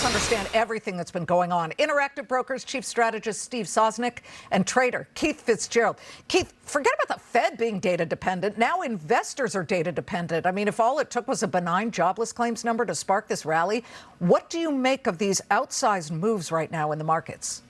understand everything that's been going on. Interactive Brokers Chief Strategist Steve Sosnick and trader Keith Fitz-Gerald. Keith, forget about the Fed being data dependent. Now investors are data dependent. I mean, if all it took was a benign jobless claims number to spark this rally, what do you make of these outsized moves right now in the markets?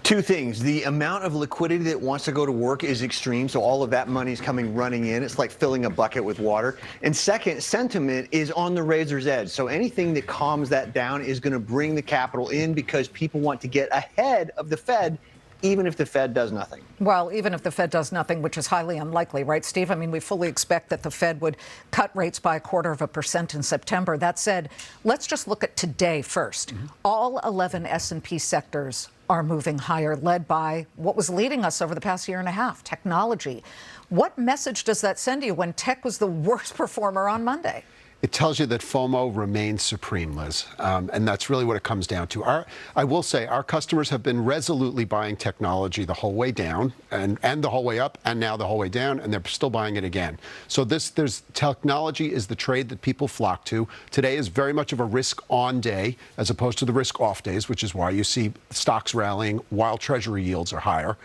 Two things. The amount of liquidity that wants to go to work is extreme, so all of that money is coming running in. It's like filling a bucket with water. And second, sentiment is on the razor's edge. So anything that calms that down is going to bring the capital in because people want to get ahead of the Fed, even if the Fed does nothing. Well, even if the Fed does nothing, which is highly unlikely, right, Steve? I mean, we fully expect that the Fed would cut rates by 0.25% in September. That said, let's just look at today first. All 11 S&P sectors are moving higher, led by what was leading us over the past year and a half, technology. What message does that send you when tech was the worst performer on Monday? It tells you that FOMO remains supreme, Liz, and that's really what it comes down to. I will say our customers have been resolutely buying technology the whole way down and the whole way up and now the whole way down, and they're still buying it again. So technology is the trade that people flock to. Today is very much of a risk-on day as opposed to the risk-off days, which is why you see stocks rallying while Treasury yields are higher.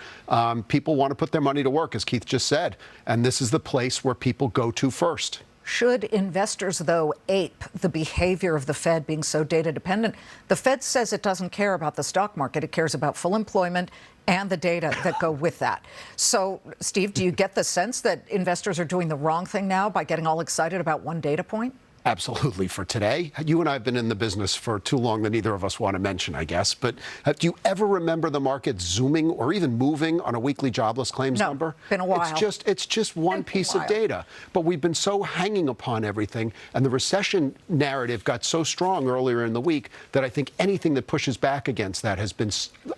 People want to put their money to work, as Keith just said, and this is the place where people go to first. Should investors, though, ape the behavior of the Fed being so data dependent? The Fed says it doesn't care about the stock market. It cares about full employment and the data that go with that. So, Steve, do you get the sense that investors are doing the wrong thing now by getting all excited about one data point? Absolutely for today. You and I have been in the business for too long that neither of us want to mention, I guess. But do you ever remember the market zooming or even moving on a weekly jobless claims number? No, been a while. It's just one piece of data. But we've been so hanging upon everything, and the recession narrative got so strong earlier in the week that I think anything that pushes back against that has been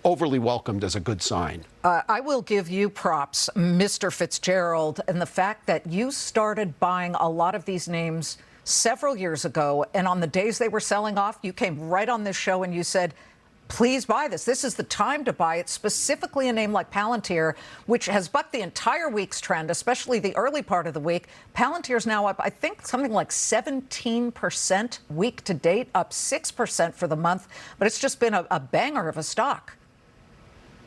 overly welcomed as a good sign. I will give you props, Mr. Fitz-Gerald, and the fact that you started buying a lot of these names several years ago, and on the days they were selling off, you came right on this show and you said, please buy this. This is the time to buy it, specifically a name like Palantir, which has bucked the entire week's trend, especially the early part of the week. Palantir's now up, I think, something like 17% week to date, up 6% for the month, but it's just been a banger of a stock.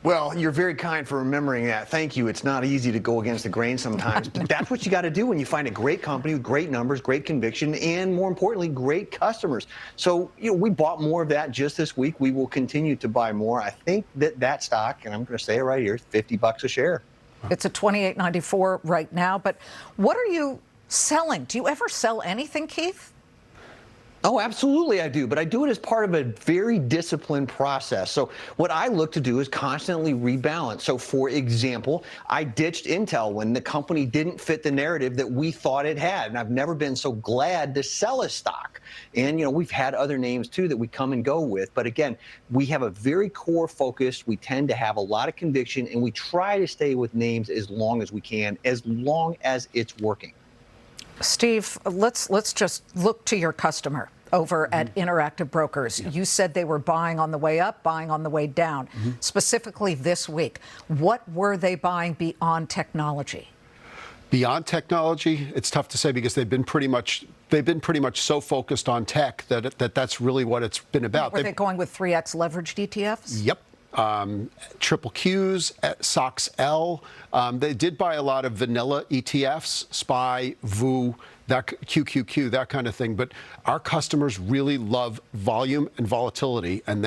Well, you're very kind for remembering that. Thank you. It's not easy to go against the grain sometimes, but that's what you got to do when you find a great company with great numbers, great conviction, and more importantly, great customers. So, we bought more of that just this week. We will continue to buy more. I think that stock, and I'm going to say it right here, $50 a share. It's at $28.94 right now. But what are you selling? Do you ever sell anything, Keith? Oh, absolutely I do, but I do it as part of a very disciplined process. So what I look to do is constantly rebalance. So for example, I ditched Intel when the company didn't fit the narrative that we thought it had, and I've never been so glad to sell a stock. And we've had other names too that we come and go with, but again, we have a very core focus. We tend to have a lot of conviction, and we try to stay with names as long as we can, as long as it's working. Steve, let's just look to your customer over at Interactive Brokers. Yeah. You said they were buying on the way up, buying on the way down. Specifically this week, what were they buying beyond technology? Beyond technology, it's tough to say because they've been pretty much so focused on tech that's really what it's been about. Were they going with 3x leveraged ETFs? Yep. Triple Qs, SOX L. They did buy a lot of vanilla ETFs, SPY, VU, that QQQ, that kind of thing. But our customers really love volume and volatility, and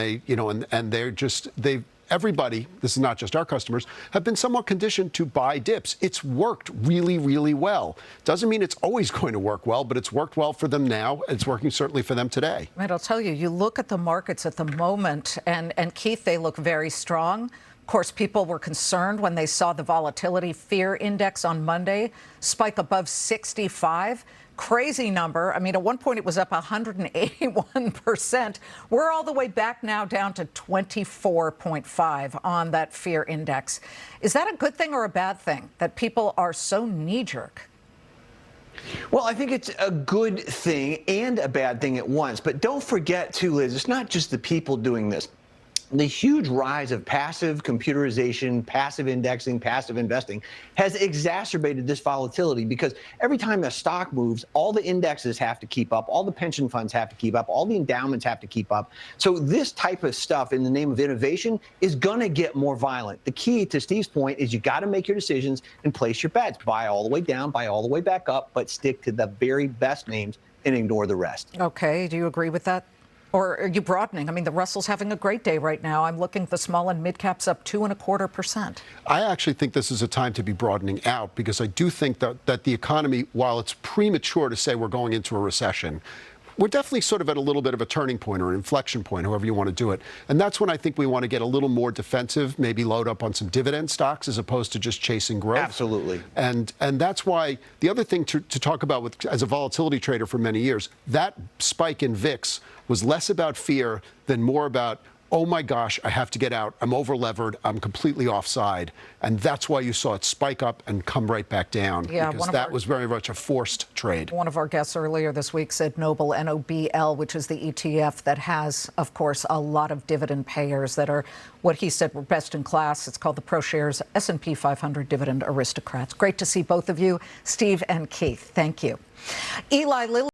everybody, this is not just our customers, have been somewhat conditioned to buy dips. It's worked really, really well. Doesn't mean it's always going to work well, but it's worked well for them now. It's working certainly for them today. Right, I'll tell you, you look at the markets at the moment, and Keith, they look very strong. Of course, people were concerned when they saw the volatility fear index on Monday spike above 65. Crazy number. I mean, at one point it was up 181%. We're all the way back now down to 24.5 on that fear index. Is that a good thing or a bad thing that people are so knee-jerk? Well, I think it's a good thing and a bad thing at once. But don't forget, too, Liz, it's not just the people doing this. the huge rise of passive computerization, passive indexing, passive investing has exacerbated this volatility, because every time a stock moves, all the indexes have to keep up, all the pension funds have to keep up, all the endowments have to keep up. So this type of stuff in the name of innovation is going to get more violent. The key, to Steve's point, is you got to make your decisions and place your bets. Buy all the way down, buy all the way back up, but stick to the very best names and ignore the rest. Okay, do you agree with that? Or are you broadening? I mean, the Russell's having a great day right now. I'm looking at the small and mid caps up 2.25%. I actually think this is a time to be broadening out, because I do think that the economy, while it's premature to say we're going into a recession, we're definitely sort of at a little bit of a turning point or an inflection point, however you want to do it. And that's when I think we want to get a little more defensive, maybe load up on some dividend stocks as opposed to just chasing growth. Absolutely. And that's why the other thing to talk about with, as a volatility trader for many years, that spike in VIX was less about fear than more about, oh my gosh, I have to get out. I'm over-levered. I'm completely offside. And that's why you saw it spike up and come right back down. Yeah, because that was very much a forced trade. One of our guests earlier this week said Noble, N-O-B-L, which is the ETF that has, of course, a lot of dividend payers that are what he said were best in class. It's called the ProShares S&P 500 Dividend Aristocrats. Great to see both of you, Steve and Keith. Thank you. Eli Lilly.